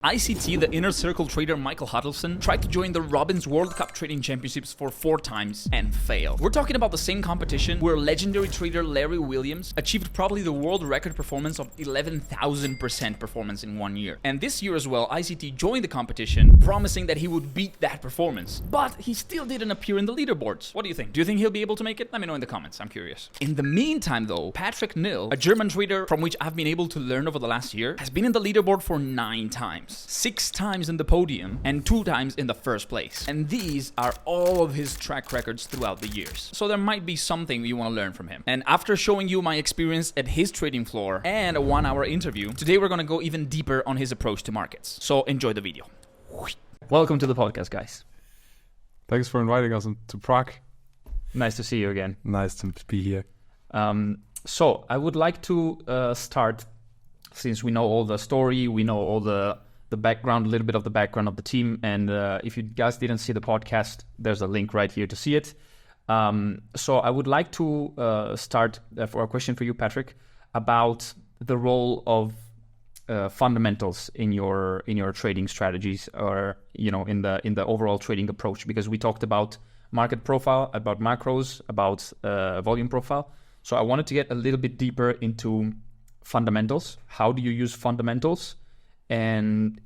ICT, the inner circle trader Michael Huddleston, tried to join the Robbins World Cup Trading Championships for 4 times and failed. We're talking about the same competition where legendary trader Larry Williams achieved probably the world record performance of 11,000% performance in 1 year. And this year as well, ICT joined the competition, promising that he would beat that performance. But he still didn't appear in the leaderboards. What do you think? Do you think he'll be able to make it? Let me know in the comments, I'm curious. In the meantime though, Patrick Nill, a German trader from which I've been able to learn over the last year, has been in the leaderboard for 9 times. 6 times in the podium and 2 times in the first place. And these are all of his track records throughout the years. So there might be something you want to learn from him. And after showing you my experience at his trading floor and a 1-hour interview, today we're going to go even deeper on his approach to markets. So enjoy the video. Welcome to the podcast, guys. Thanks for inviting us to Prague. Nice to see you again. Nice to be here. So I would like to start, since we know all the story, we know all the background, a little bit of the background of the team. And if you guys didn't see the podcast, there's a link right here to see it. So I would like to start for a question for you, Patrick, about the role of fundamentals in your trading strategies, or in the overall trading approach, because we talked about market profile, about macros, about volume profile. So I wanted to get a little bit deeper into fundamentals. How do you use fundamentals? And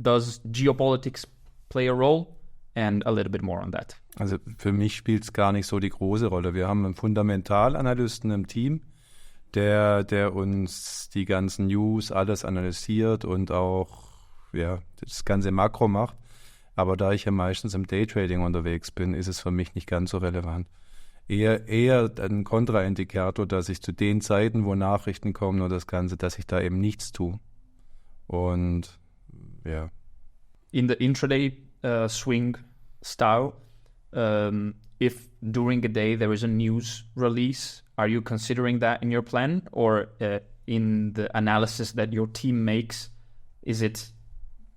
does geopolitics play a role? And a little bit more on that. Also für mich spielt es gar nicht so die große Rolle. Wir haben einen Fundamentalanalysten im Team, der uns die ganzen News, alles analysiert und auch das ganze Makro macht. Aber da ich ja meistens im Daytrading unterwegs bin, ist es für mich nicht ganz so relevant. Eher ein Kontraindikator, dass ich zu den Zeiten, wo Nachrichten kommen und das Ganze, dass ich da eben nichts tue. Und ja. In the intraday swing style, if during a day there is a news release, are you considering that in your plan, or in the analysis that your team makes, is it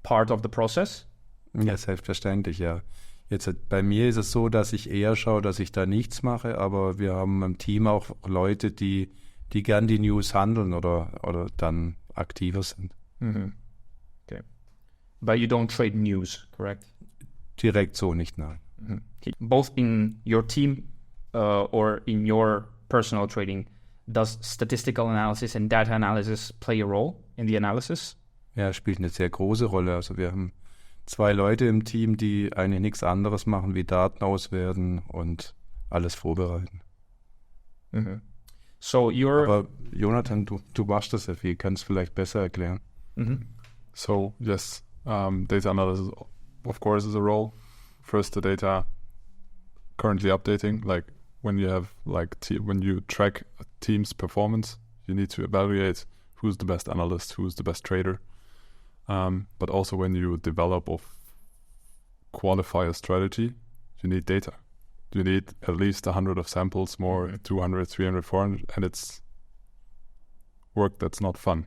part of the process? Ja, selbstverständlich, ja. Jetzt bei mir ist es so, dass ich eher schaue, dass ich da nichts mache, aber wir haben im Team auch Leute, die gern die News handeln oder dann aktiver sind. Mm-hmm. Okay. But you don't trade news, correct? Direkt so nicht, nein. Mm-hmm. Okay. Both in your team or in your personal trading, does statistical analysis and data analysis play a role in the analysis? Ja, spielt eine sehr große Rolle. Also wir haben 2 Leute im Team, die eigentlich nichts anderes machen, wie Daten auswerten und alles vorbereiten. Mm-hmm. So Aber Jonathan, du machst das ja viel, kannst vielleicht besser erklären. Mm-hmm. So yes, data analysis of course is a role. First, the data currently updating, like when you have when you track a team's performance, you need to evaluate who's the best analyst, who's the best trader. But also when you develop or qualify a strategy, you need data. You need at least 100 of samples, more 200, 300, 400, and it's work that's not fun,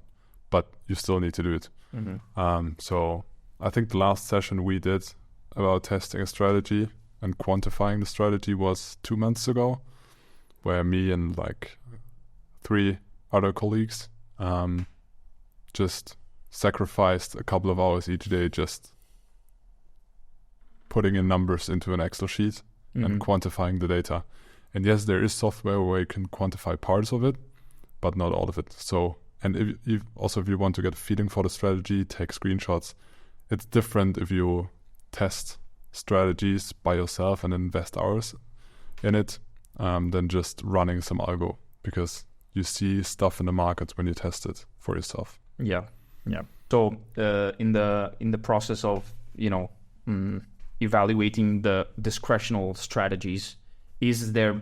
but you still need to do it. Mm-hmm. So I think the last session we did about testing a strategy and quantifying the strategy was 2 months ago, where me and 3 other colleagues just sacrificed a couple of hours each day just putting in numbers into an Excel sheet and quantifying the data. And yes, there is software where you can quantify parts of it, but not all of it. So, and if you want to get a feeling for the strategy, take screenshots. It's different if you test strategies by yourself and invest hours in it than just running some algo, because you see stuff in the markets when you test it for yourself. Yeah. So in the process of evaluating the discretional strategies, is there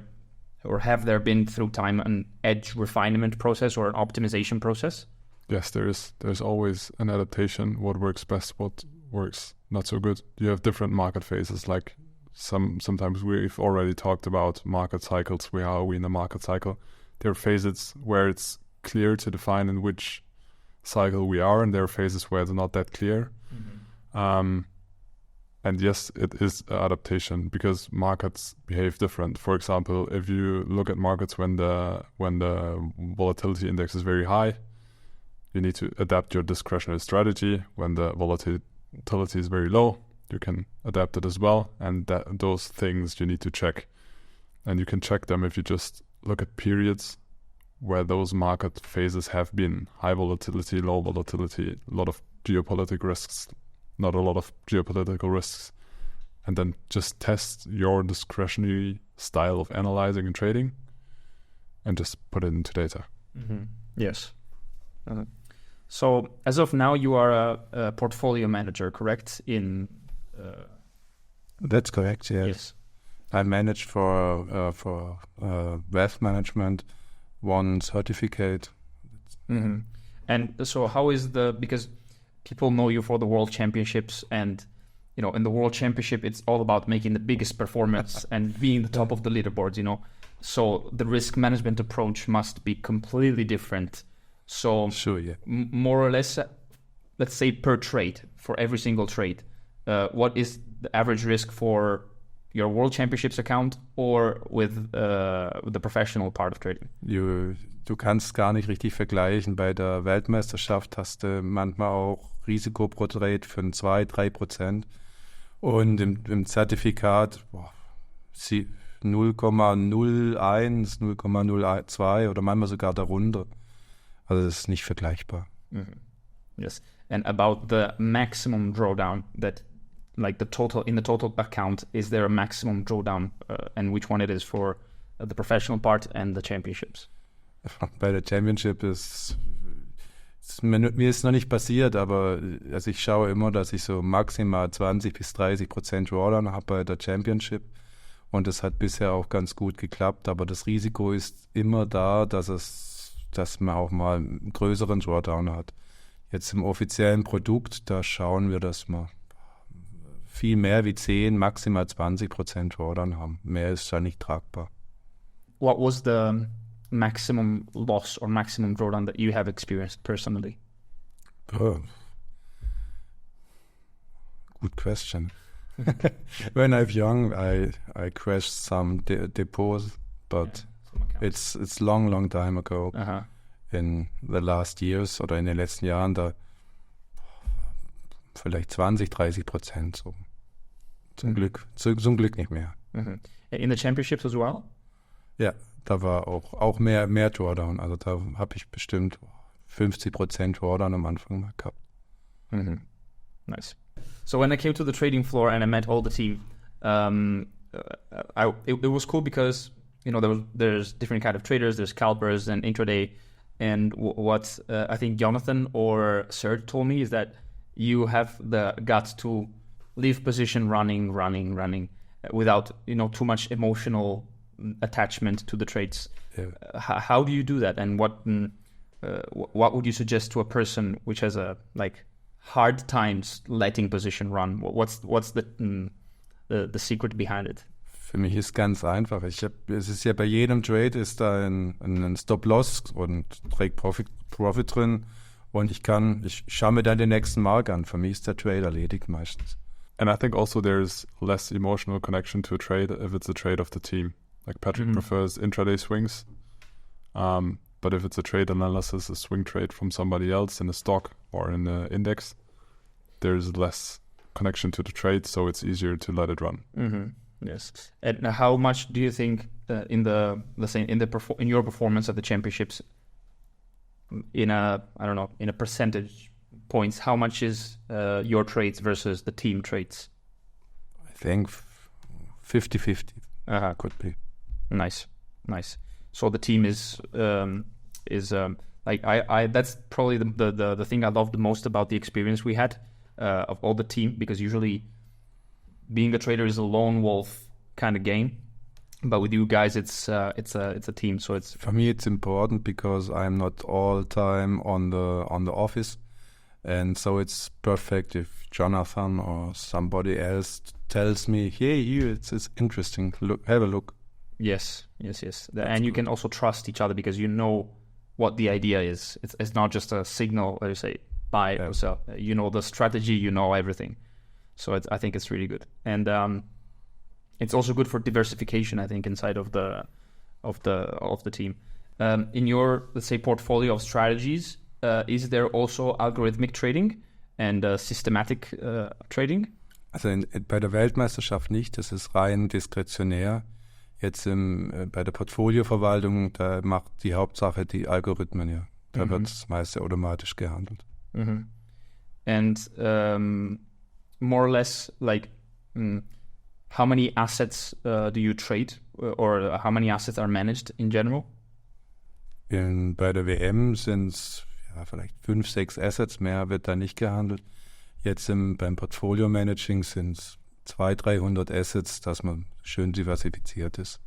or have there been through time an edge refinement process or an optimization process? Yes, there is. There's always an adaptation. What works best, what works not so good. You have different market phases. Like sometimes we've already talked about market cycles. Where are we in the market cycle? There are phases where it's clear to define in which cycle we are, and there are phases where it's not that clear. Mm-hmm. And yes, it is adaptation, because markets behave different. For example, if you look at markets when the volatility index is very high, You need to adapt your discretionary strategy when the volatility is very low. You can adapt it as well, and those things you need to check. And you can check them if you just look at periods where those market phases have been high volatility, low volatility, a lot of geopolitical risks, not a lot of geopolitical risks, and then just test your discretionary style of analyzing and trading and just put it into data. Mm-hmm. Yes. So as of now, you are a portfolio manager, correct? That's correct, yes. I manage for wealth management, one certificate. Mm-hmm. And so how is because people know you for the World Championships, and in the World Championship, it's all about making the biggest performance and being the top of the leaderboards, So the risk management approach must be completely different. So sure, yeah. More or less, let's say per trade, for every single trade, what is the average risk for your World Championships account or with the professional part of trading? Du kannst gar nicht richtig vergleichen. Bei der Weltmeisterschaft hast du manchmal auch Risiko pro Trade von 2-3%. Und im Zertifikat 0,01, 0,02 oder manchmal sogar darunter. Also das ist nicht vergleichbar. Mm-hmm. Yes. And about the maximum drawdown that, like in the total account, is there a maximum drawdown and which one it is for the professional part and the championships? Bei der Championship mir ist noch nicht passiert, aber also ich schaue immer, dass ich so maximal 20-30% Drawdown habe bei der Championship. Und das hat bisher auch ganz gut geklappt, aber das Risiko ist immer da, dass man auch mal einen größeren Drawdown hat. Jetzt im offiziellen Produkt, da schauen wir, dass wir viel mehr wie 10, maximal 20% Drawdown haben. Mehr ist da nicht tragbar. What was the maximum loss or maximum drawdown that you have experienced personally? Oh. Good question. When I was young, I crashed some depots, but it's long time ago. Uh-huh. In the last years oder in den letzten Jahren, da vielleicht 20-30% so. Zum Glück nicht mehr. Mm-hmm. In the championships as well? Ja, da war auch mehr Drawdown. Also da habe ich bestimmt 50% Drawdown am Anfang mal gehabt. Mm-hmm. Nice. So when I came to the trading floor and I met all the team, it was cool because there's different kind of traders. There's scalpers and intraday. And what I think Jonathan or Serge told me is that you have the guts to leave position running without too much emotional attachment to the trades. Yeah. How do you do that? And what would you suggest to a person which has hard times letting position run? What's the secret behind it? Für mich ist ganz einfach. Es ist ja bei jedem Trade ist da ein Stop-Loss und Take-Profit drin und ich schaue mir dann den nächsten Mark an. Für mich ist der Trade erledigt meistens. And I think also there's less emotional connection to a trade if it's a trade of the team. Like Patrick prefers intraday swings, but if it's a trade analysis, a swing trade from somebody else in a stock or in the index, there's less connection to the trade, so it's easier to let it run. Mm-hmm. Yes. And how much do you think in your performance at the championships, in a percentage points, how much is your trades versus the team trades? I think 50-50. Could be. Nice. So the team is that's probably the thing I love the most about the experience we had of all the team, because usually being a trader is a lone wolf kind of game, but with you guys it's a team. So it's for me it's important because I'm not all time on the office, and so it's perfect if Jonathan or somebody else tells me, hey, it's interesting, have a look. Yes. And you can also trust each other because you know what the idea is. It's not just a signal, let us say, buy or sell. You know the strategy, you know everything. So I think it's really good, and it's also good for diversification. I think inside of the team. In your, let's say, portfolio of strategies, is there also algorithmic trading and systematic trading? Also bei der Weltmeisterschaft nicht, das ist rein diskretionär. Jetzt bei der Portfolioverwaltung, da macht die Hauptsache die Algorithmen, ja. Da wird das meiste automatisch gehandelt. And more or less, like, how many assets do you trade or how many assets are managed in general? Bei der WM sind es vielleicht 5, 6 Assets, mehr wird da nicht gehandelt. Jetzt beim Portfolio-Managing sind es 200, 300 Assets, dass man schön diversifiziert ist.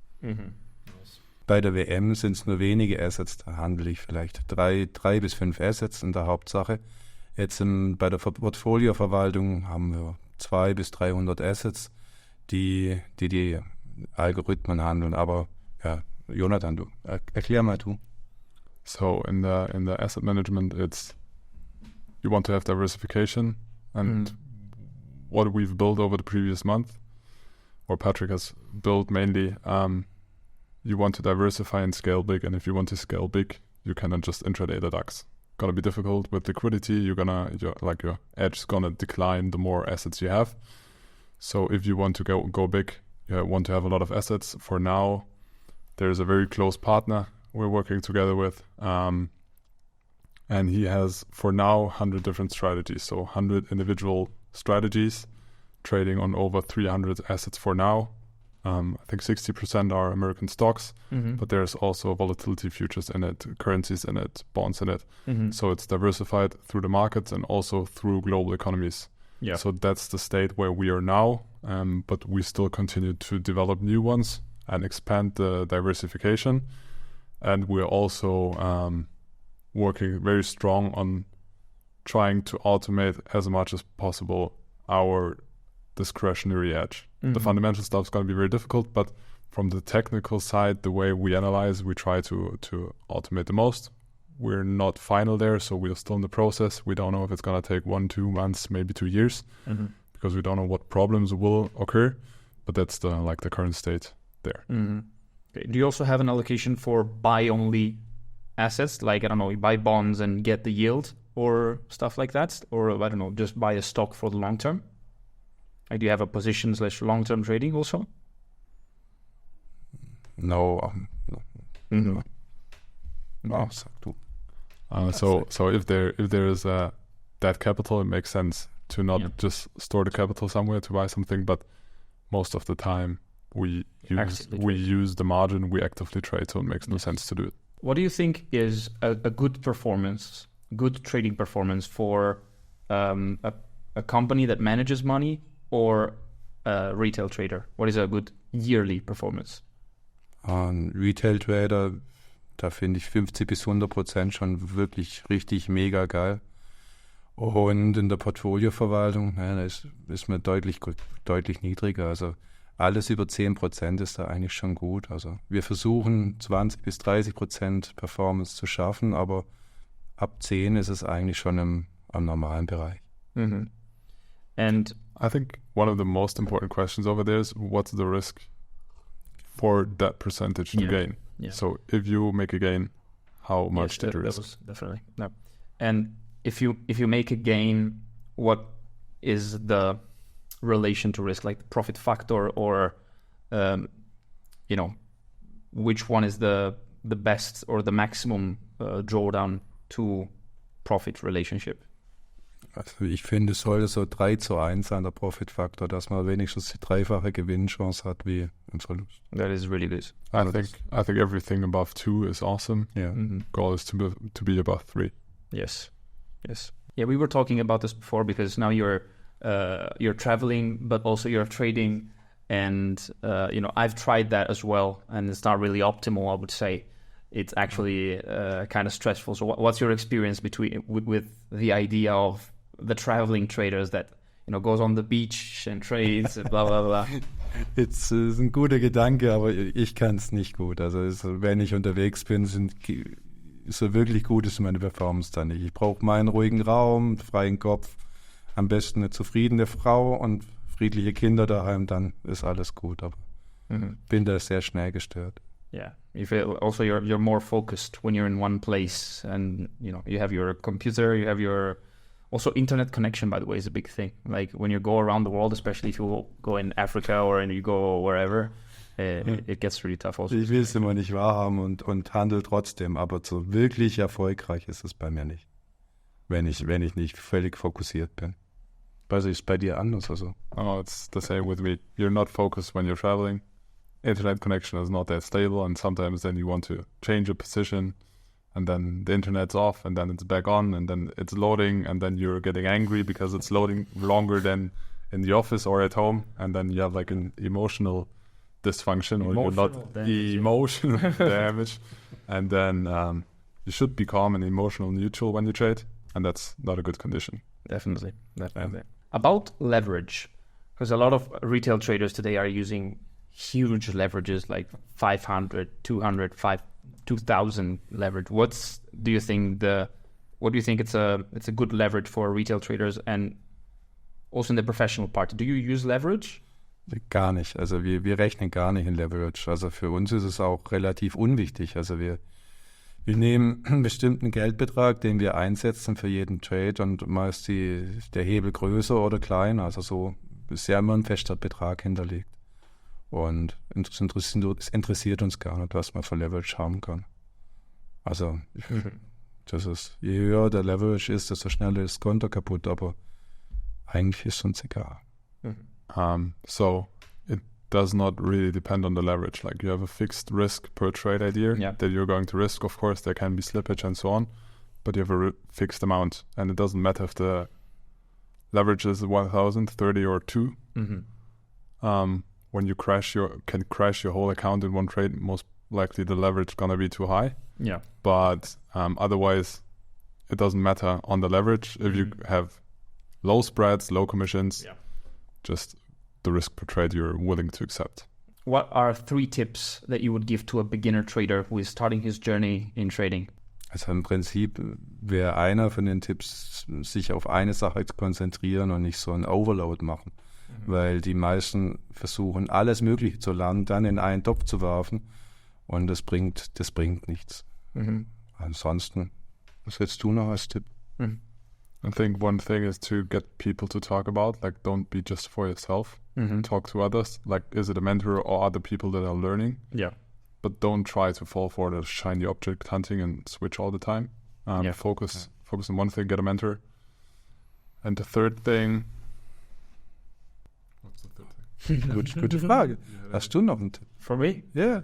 Bei der WM sind es nur wenige Assets, da handle ich vielleicht 3 bis 5 Assets in der Hauptsache. Jetzt bei der Portfolioverwaltung haben wir 200 bis 300 Assets, die Algorithmen handeln. Aber ja, Jonathan, erklär mal du. So in the asset management, you want to have diversification, and what we've built over the previous month, or Patrick has built mainly, you want to diversify and scale big. And if you want to scale big, you cannot just intraday the DAX. Gonna be difficult with liquidity. Your edge is gonna decline the more assets you have. So if you want to go big, you want to have a lot of assets. For now, there's a very close partner we're working together with, and he has for now 100 different strategies. So 100 individual strategies, trading on over 300 assets for now. I think 60% are American stocks, but there's also volatility futures in it, currencies in it, bonds in it. So it's diversified through the markets and also through global economies. Yeah. So that's the state where we are now, but we still continue to develop new ones and expand the diversification. And we're also working very strong on trying to automate as much as possible our discretionary edge. The fundamental stuff is going to be very difficult, but from the technical side, the way we analyze, we try to automate the most. We're not final there, so we're still in the process. We don't know if it's going to take 1, 2 months, maybe 2 years, because we don't know what problems will occur, but that's the current state there. Okay. Do you also have an allocation for buy-only assets, like, I don't know, you buy bonds and get the yield or stuff like that? Or, I don't know, just buy a stock for the long term? Like, do you have a position / long-term trading also? No. No, sag du. So if there is that capital, it makes sense to not just store the capital somewhere to buy something, but most of the time we use the margin, we actively trade, so it makes no sense to do it. What do you think is a good trading performance for a company that manages money or a retail trader? What is a good yearly performance? Ein Retail-Trader, da finde ich 50 bis 100% schon wirklich richtig mega geil. Und in der Portfolioverwaltung, da ist mir deutlich niedriger. Also alles über 10% ist da eigentlich schon gut. Also wir versuchen 20 bis 30% Performance zu schaffen, aber ab 10 ist es eigentlich schon am normalen Bereich. And I think one of the most important questions over there is what's the risk for that percentage to gain? Yeah. So if you make a gain, how much did you risk? Definitely. No. And if you make a gain, what is the relation to risk, like the profit factor, or which one is the best or the maximum drawdown to profit relationship? Also ich finde, es sollte so 3:1 sein, der Profitfaktor, dass man wenigstens die 3-fache Gewinnchance hat wie im Verlust. That is really good. I think everything above 2 is awesome. Yeah. Goal is to be above 3. Yes. Yeah, we were talking about this before because now you're traveling, but also you're trading, and I've tried that as well, and it's not really optimal, I would say. It's actually kind of stressful. So what's your experience with the idea of the traveling traders that goes on the beach and trades, bla bla bla? It's ein guter Gedanke, aber ich kann es nicht gut. Also wenn ich unterwegs bin, so wirklich gut ist meine Performance dann nicht. Ich brauche meinen ruhigen Raum, freien Kopf, am besten eine zufriedene Frau und friedliche Kinder daheim, dann ist alles gut. Aber bin da sehr schnell gestört. Yeah, You feel also you're more focused when you're in one place, and you have your computer, you have your also internet connection. By the way, is a big thing. Like when you go around the world, especially if you go in Africa or you go wherever, it gets really tough. Also, ich will es immer nicht wahrhaben und handle trotzdem, aber so wirklich erfolgreich ist es bei mir nicht, wenn ich nicht völlig fokussiert bin. Also ist bei dir anders, also? Oh, it's the same with me. You're not focused when you're traveling. Internet connection is not that stable, and sometimes then you want to change a position, and then the internet's off, and then it's back on, and then it's loading, and then you're getting angry because it's loading longer than in the office or at home, and then you have like an emotional dysfunction, or you're not emotional damage, and then you should be calm and emotional neutral when you trade, and that's not a good condition. Definitely. About leverage, because a lot of retail traders today are using huge leverages like 500, 200, 2,000 leverage. What do you think it's a good leverage for retail traders, and also in the professional part? Do you use leverage? Gar nicht. Also wir rechnen gar nicht in Leverage. Also für uns ist es auch relativ unwichtig. Also wir nehmen einen bestimmten Geldbetrag, den wir einsetzen für jeden Trade, und mal ist der Hebel größer oder kleiner. Also so ist ja immer ein fester Betrag hinterlegt. Und es interessiert uns gar nicht, was man für Leverage haben kann. Also das ist, je höher der Leverage ist, desto schneller ist das Konto kaputt, aber eigentlich ist es uns egal. So it does not really depend on the leverage. Like you have a fixed risk per trade idea that you're going to risk. Of course, there can be slippage and so on, but you have a fixed amount, and it doesn't matter if the leverage is 1,000, 30 or 2. When you can crash your whole account in one trade, most likely the leverage is gonna be too high. Yeah. But otherwise, it doesn't matter on the leverage. If you have low spreads, low commissions, just the risk per trade you're willing to accept. What are 3 tips that you would give to a beginner trader who is starting his journey in trading? Also im Prinzip wäre einer von den Tipps, sich auf eine Sache zu konzentrieren und nicht so ein Overload machen. Weil die meisten versuchen, alles Mögliche zu lernen, dann in einen Topf zu werfen, und das bringt nichts. Ansonsten, was hättest du noch als Tipp? I think one thing is to get people to talk about, like don't be just for yourself. Talk to others, like is it a mentor or other people that are learning? Yeah. But don't try to fall for the shiny object hunting and switch all the time. Focus on one thing, get a mentor. And the third thing... What's the third thing? Gute Frage. Hast du noch einen Tipp? For me? Yeah.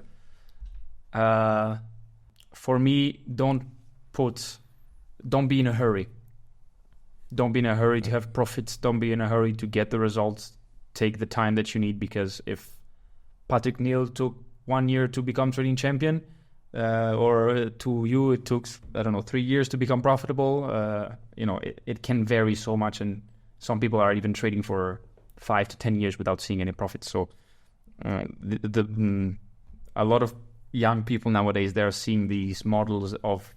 For me, don't be in a hurry. Don't be in a hurry to have profits. Don't be in a hurry to get the results. Take the time that you need, because if Patrick Neal took 1 year to become trading champion, or to you it took, 3 years to become profitable, it can vary so much, and some people are even trading for 5 to 10 years without seeing any profits. So a lot of young people nowadays, they're seeing these models of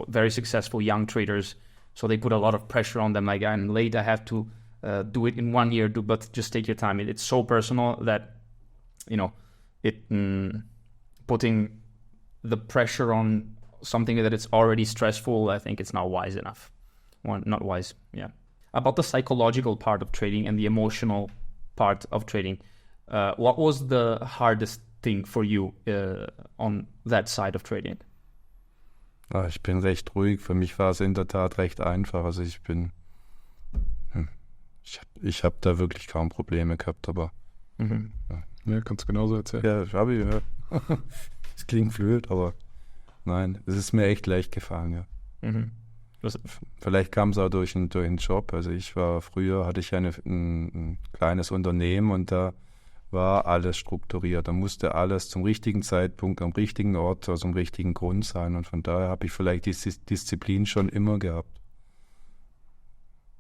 very successful young traders, so they put a lot of pressure on them, like I'm late, I have to do it in 1 year, but just take your time. It's so personal that putting the pressure on something that it's already stressful, I think it's not wise enough. Not wise. About the psychological part of trading and the emotional part of trading, what was the hardest thing for you on that side of trading? Ich bin recht ruhig. Für mich war es in der Tat recht einfach. Also ich habe da wirklich kaum Probleme gehabt, aber Ja, kannst du genauso erzählen. ja, habe ich, ja. Es klingt blöd, aber nein, es ist mir echt leicht gefallen, ja. Vielleicht kam es auch durch den Job. Also früher hatte ich ein kleines Unternehmen, und da war alles strukturiert. Da musste alles zum richtigen Zeitpunkt, am richtigen Ort, aus dem richtigen Grund sein. Und von daher habe ich vielleicht die Disziplin schon immer gehabt.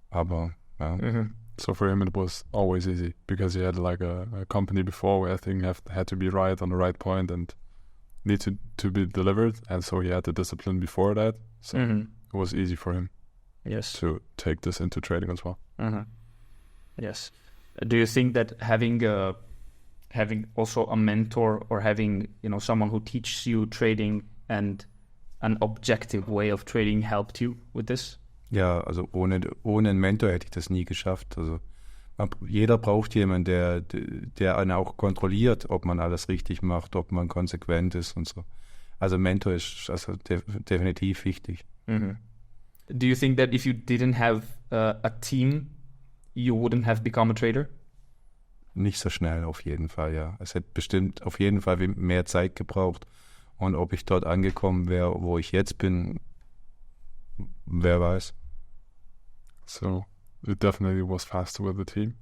Aber, ja. So for him it was always easy, because he had like a company before where everything had to be right on the right point and need to be delivered. And so he had the discipline before that. So it was easy for him to take this into trading as well. Yes. Do you think that having having also a mentor or having, someone who teaches you trading and an objective way of trading helped you with this? Ja, also ohne einen Mentor hätte ich das nie geschafft. Also jeder braucht jemanden, der einen auch kontrolliert, ob man alles richtig macht, ob man konsequent ist und so. Also Mentor ist also definitiv wichtig. Mhm. Do you think that if you didn't have a team, you wouldn't have become a trader? Nicht so schnell auf jeden Fall, ja. Es hätte bestimmt auf jeden Fall mehr Zeit gebraucht. Und ob ich dort angekommen wäre, wo ich jetzt bin, wer weiß. So it definitely was faster with the team.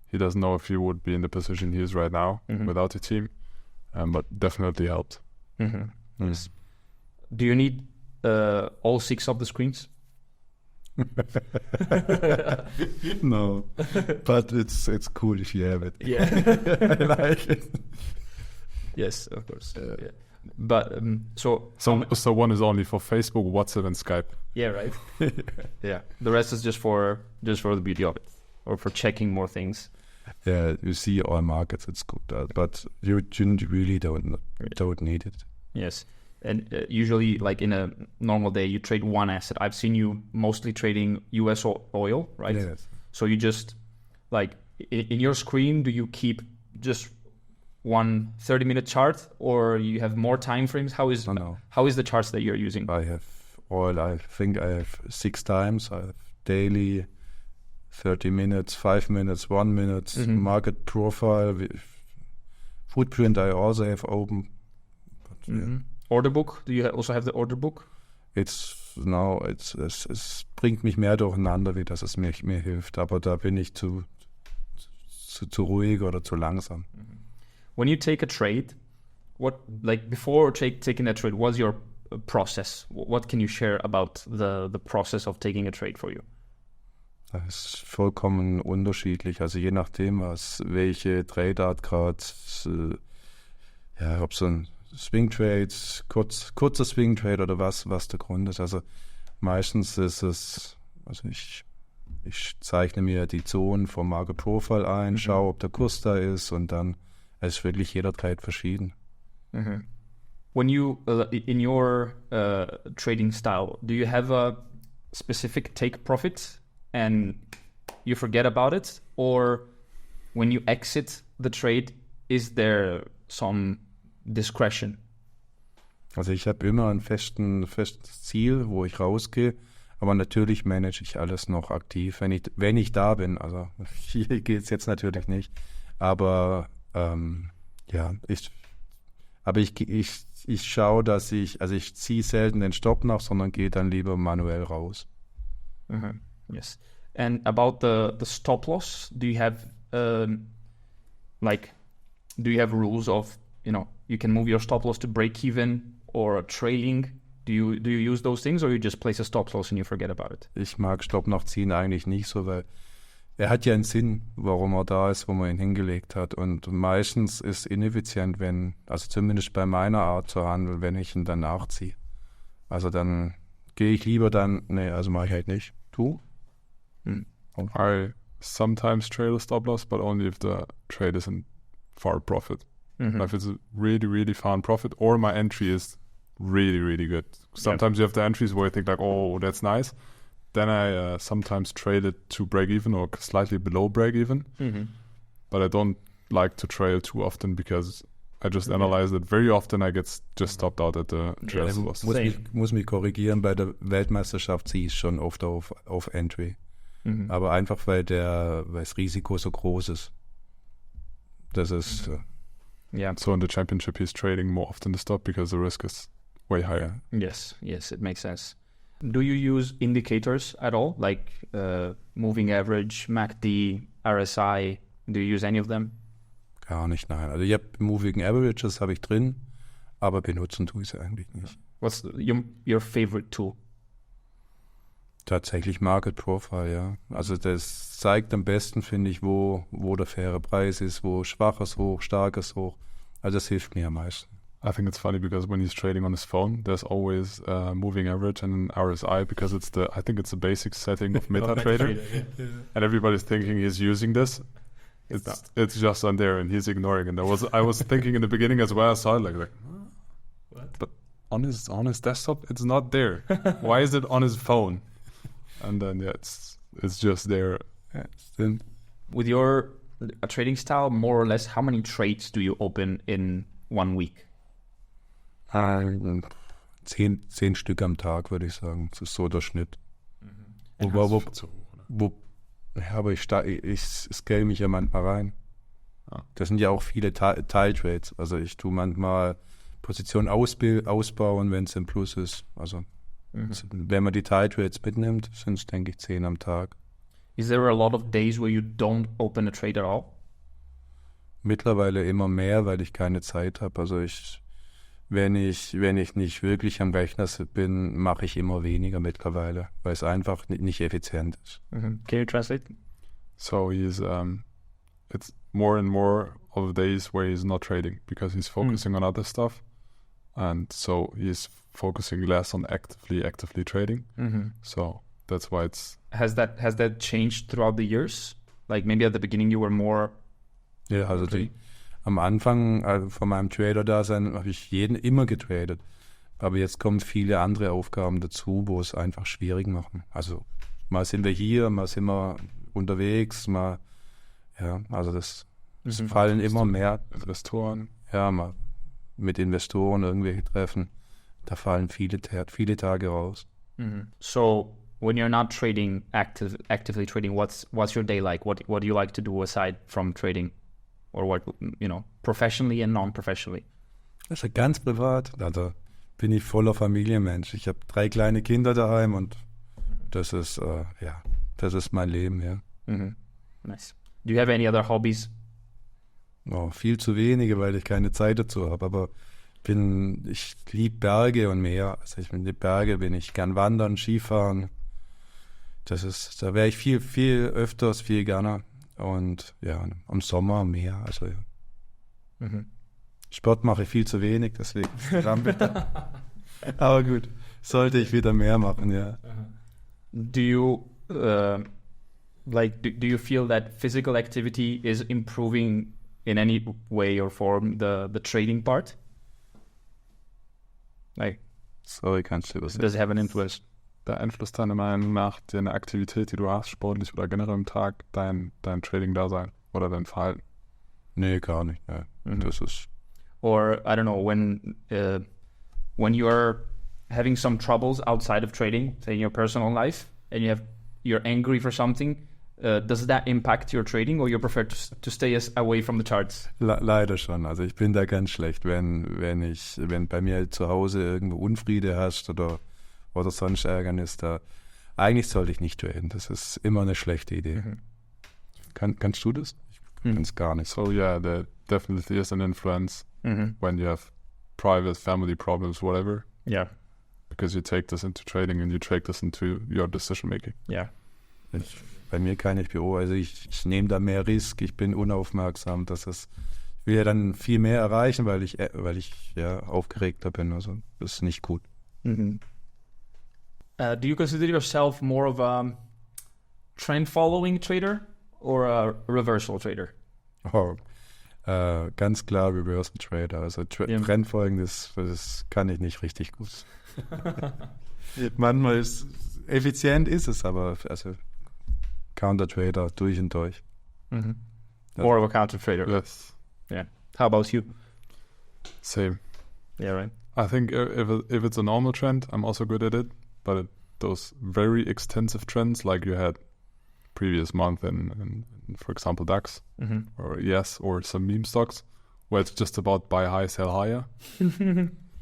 He doesn't know if he would be in the position he is right now without the team, but definitely helped. Yes. Do you need all 6 of the screens? No, but it's cool if you have it. Yeah. I like it. Yes, of course. Yeah. But So one is only for Facebook, WhatsApp, and Skype. yeah, right. Yeah, the rest is just for the beauty of it, or for checking more things. Yeah, you see all markets, it's good, but you really don't need it. Yes, and usually, like in a normal day, you trade one asset. I've seen you mostly trading US oil, right? Yes. So you just like in your screen, do you keep just one 30-minute chart, or you have more time frames? How is the charts that you're using? I have oil. I think I have 6 times. I have daily, 30 minutes, 5 minutes, 1 minute, market profile, footprint. I also have open. But, yeah. Order book? Do you also have the order book? Es bringt mich mehr durcheinander, wie dass es mir hilft. Aber da bin ich zu ruhig oder zu langsam. When you take a trade, before taking a trade, what's your process? What can you share about the process of taking a trade for you? Das ist vollkommen unterschiedlich. Also je nachdem, welche Trade-Art gerade, ob so ein Swing-Trade, kurzer Swing-Trade oder was der Grund ist. Also meistens ist es, also ich zeichne mir die Zonen vom Market Profile ein, schaue, ob der Kurs da ist und dann ist wirklich jeder Trade verschieden. When you, in your trading style, do you have a specific take profit and you forget about it? Or when you exit the trade, is there some discretion? Also ich habe immer ein festes Ziel, wo ich rausgehe, aber natürlich manage ich alles noch aktiv, wenn ich da bin. Also hier geht es jetzt natürlich nicht, aber ich schaue, dass ich ziehe selten den Stopp nach, sondern gehe dann lieber manuell raus. Yes. And about the stop loss, do you have rules of, you can move your stop loss to break even or trailing? Do you use those things, or you just place a stop loss and you forget about it? Ich mag Stopp nachziehen eigentlich nicht so, weil er hat ja einen Sinn, warum er da ist, wo man ihn hingelegt hat. Und meistens ist ineffizient, also zumindest bei meiner Art zu handeln, wenn ich ihn dann nachziehe. Also dann gehe ich lieber also mache ich halt nicht. Du? I sometimes trade a stop loss, but only if the trade is in far profit. If it's a really, really far in profit, or my entry is really, really good. Sometimes you have the entries where you think like, oh, that's nice. Then I sometimes trade it to break even or slightly below break even. But I don't like to trail too often because I just analyze it. Very often I get just stopped out at the trail loss. Muss mich korrigieren, bei der Weltmeisterschaft ziehe ich schon oft auf Entry. Aber einfach, weil das Risiko so groß ist. Das ist... So in the championship he's trading more often the stop because the risk is way higher. Yes, it makes sense. Do you use indicators at all, like moving average, MACD, RSI? Do you use any of them? Gar nicht, nein. Also ich habe Moving Averages habe ich drin, aber benutzen tue ich sie eigentlich nicht. What's your favorite tool? Tatsächlich Market Profile, ja. Also das zeigt am besten, finde ich, wo der faire Preis ist, wo schwaches Hoch, starkes Hoch. Also das hilft mir am meisten. I think it's funny because when he's trading on his phone, there's always moving average and an RSI because I think it's the basic setting of MetaTrader. And everybody's thinking he's using this. it's just on there and he's ignoring it. I was thinking in the beginning as well. I saw it like what? But on his desktop, it's not there. Why is it on his phone? And then it's just there. With your trading style, more or less, how many trades do you open in 1 week? 10 Stück am Tag, würde ich sagen. Das ist so der Schnitt. Aber ich scale mich ja manchmal rein. Das sind ja auch viele Teiltrades. Also ich tue manchmal Position ausbauen, wenn es im Plus ist. Also wenn man die Teiltrades mitnimmt, sind es, denke ich, 10 am Tag. Is there a lot of days where you don't open a trade at all? Mittlerweile immer mehr, weil ich keine Zeit habe. Also wenn ich nicht wirklich am Rechner bin, mache ich immer weniger mittlerweile, weil es einfach nicht effizient ist. Can you translate? So it's more and more of the days where he's not trading because he's focusing on other stuff, and so he's focusing less on actively trading. So that's why it's. Has that changed throughout the years? Like maybe at the beginning you were more. Ja, also am Anfang von meinem Trader-Dasein habe ich jeden immer getradet. Aber jetzt kommen viele andere Aufgaben dazu, wo es einfach schwierig machen. Also mal sind wir hier, mal sind wir unterwegs, also das fallen immer mehr Investoren. Ja, mal mit Investoren irgendwelche Treffen. Da fallen viele Tage raus. So when you're not trading, actively trading, what's your day like? What do you like to do aside from trading? Or what, professionally and non-professionally? Also ganz privat, da bin ich voller Familienmensch. Ich habe 3 kleine Kinder daheim und das ist mein Leben, ja. Nice. Do you have any other hobbies? Oh, viel zu wenige, weil ich keine Zeit dazu habe, aber ich liebe Berge und Meer. Also die Berge bin ich gern wandern, Skifahren. Da wäre ich viel öfters, viel gerne. Und ja, im Sommer mehr. Also ja. Sport mache ich viel zu wenig, deswegen aber gut, sollte ich wieder mehr machen, ja. Do you do you feel that physical activity is improving in any way or form the trading part? Like, sorry, kannst du übersetzen? Does it have an influence? Beeinflusst deiner Meinung nach deine Aktivität, die du hast, sportlich oder generell im Tag, dein Trading-Dasein oder dein Verhalten? Nee, gar nicht. Ja. Das ist. Or I don't know, when you are having some troubles outside of trading, say in your personal life, and you're angry for something, does that impact your trading, or you prefer to stay away from the charts? Leider schon. Also ich bin da ganz schlecht, wenn bei mir zu Hause irgendwo Unfriede herrscht oder sonst Ärgernis da. Eigentlich sollte ich nicht traden. Das ist immer eine schlechte Idee. Kannst du das? Ich kann es gar nicht. So yeah, there definitely is an influence when you have private family problems, whatever. Yeah. Because you take this into trading and you take this into your decision making. Yeah. Bei mir kann ich also ich nehme da mehr Risk, ich bin unaufmerksam. Ich will ja dann viel mehr erreichen, weil ich ja aufgeregter bin. Also das ist nicht gut. Do you consider yourself more of a trend-following trader or a reversal trader? Ganz klar Reversal Trader. Also Trendfolgen, das kann ich nicht richtig gut. Manchmal effizient ist es, aber also Counter-Trader durch und durch. More of a counter-trader. Yes. Yeah. How about you? Same. Yeah, right. I think if it's a normal trend, I'm also good at it. But those very extensive trends, like you had previous month in for example, DAX or some meme stocks, where it's just about buy high, sell higher.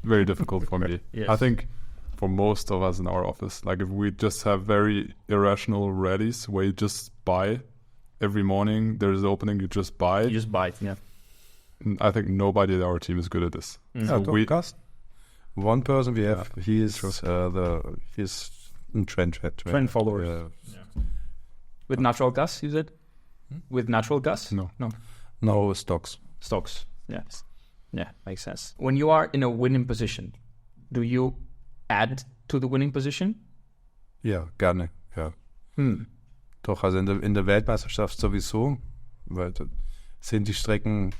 Very difficult for me. Yes. I think for most of us in our office, like if we just have very irrational rallies where you just buy every morning, there's an opening, you just buy. You just buy it, yeah. I think nobody in our team is good at this. So one person we have, he's trend follower. With natural gas, you said? With natural gas? No, stocks. Stocks, yes. Yeah, makes sense. When you are in a winning position, do you add to the winning position? Ja, gerne, ja. Doch, also in der Weltmeisterschaft sowieso, weil das sind die Strecken,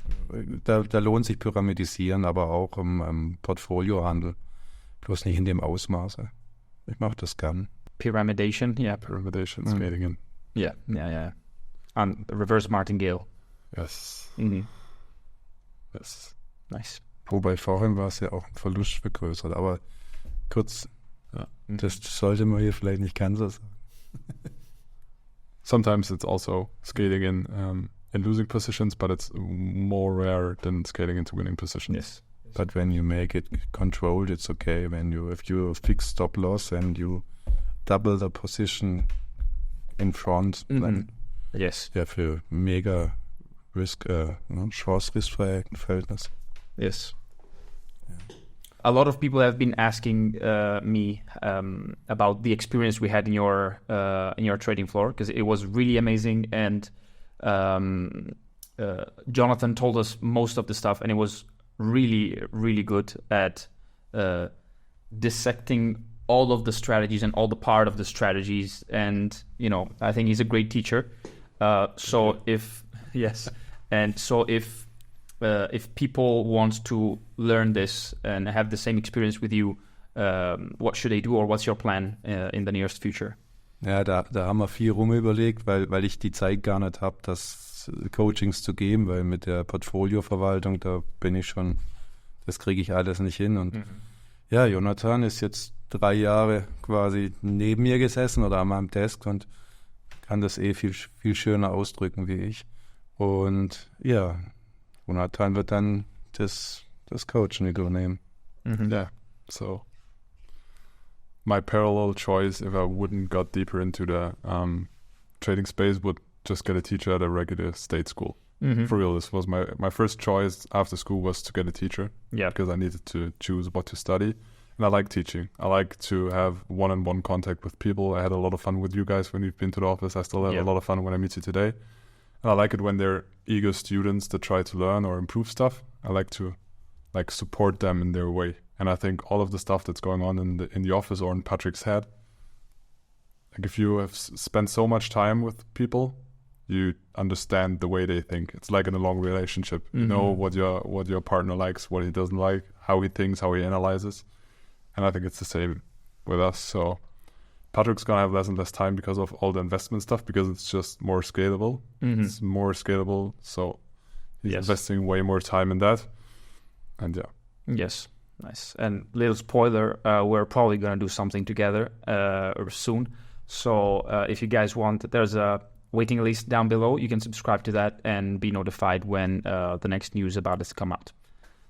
da lohnt sich Pyramidisieren, aber auch im Portfoliohandel. Bloß nicht in dem Ausmaße. Ich mache das gern. Pyramidation, yeah. Pyramidation, scaling in. Yeah. On reverse martingale. Yes. Mhm. Yes. Nice. Wobei vorhin war es ja auch ein Verlust vergrößert, aber kurz, das sollte man hier vielleicht nicht ganz so sagen. Sometimes it's also scaling in losing positions, but it's more rare than scaling into winning positions. Yes. But when you make it controlled, it's okay. If you fix stop loss and you double the position in front, then Yes. ja für mega Chance-Risk-Verhältnis. Yes. A lot of people have been asking me about the experience we had in your trading floor, because it was really amazing, and Jonathan told us most of the stuff, and it was really, really good at dissecting all of the strategies and all the part of the strategies, and I think he's a great teacher. If people want to learn this and have the same experience with you, what should they do, or what's your plan in the nearest future? Ja, da haben wir viel rumüberlegt, weil ich die Zeit gar nicht habe, das Coachings zu geben, weil mit der Portfolioverwaltung, da bin ich schon, das kriege ich alles nicht hin. Und ja, Jonathan ist jetzt 3 Jahre quasi neben mir gesessen oder an meinem Desk und kann das viel, viel schöner ausdrücken wie ich. Und ja, Jonathan wird dann das Coaching übernehmen. Yeah. So my parallel choice, if I wouldn't got deeper into the trading space, would just get a teacher at a regular state school. For real, this was my first choice after school, was to get a teacher. Yeah. Because I needed to choose what to study. And I like teaching. I like to have one-on-one contact with people. I had a lot of fun with you guys when you've been to the office. I still have a lot of fun when I meet you today. And I like it when they're eager students that try to learn or improve stuff. I like to support them in their way. And I think all of the stuff that's going on in the office or in Patrick's head, like if you have spent so much time with people, you understand the way they think. It's like in a long relationship. You know what your partner likes, what he doesn't like, how he thinks, how he analyzes. And I think it's the same with us. So Patrick's going to have less and less time because of all the investment stuff, because it's just more scalable. It's more scalable. So he's investing way more time in that. And yeah. Yes. Nice. And little spoiler, we're probably going to do something together soon. So if you guys want, there's a waiting list down below. You can subscribe to that and be notified when the next news about this come out.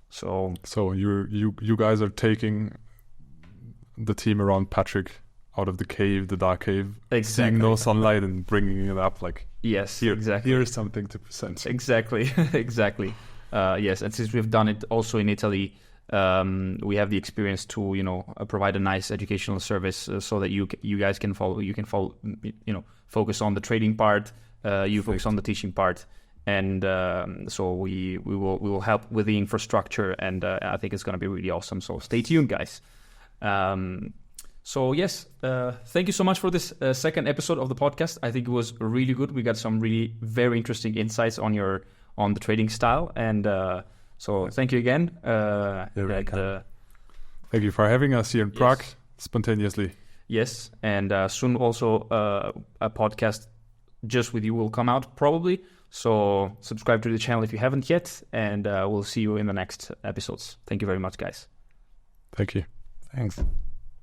So you guys are taking the team around Patrick out of the cave, the dark cave, seeing no sunlight and bringing it up like, yes, here, exactly. Here's something to present. Exactly. Yes, and since we've done it also in Italy, we have the experience to provide a nice educational service so that you guys can follow. You can follow, focus on the trading part. You focus on the teaching part, and so we will help with the infrastructure, and I think it's going to be really awesome. So stay tuned, guys. So yes, thank you so much for this second episode of the podcast. I think it was really good. We got some really very interesting insights on the trading style, and so thank you again. Thank you for having us here in Prague spontaneously. Yes, and soon also a podcast just with you will come out probably. So subscribe to the channel if you haven't yet, and we'll see you in the next episodes. Thank you very much, guys. Thank you. Thanks.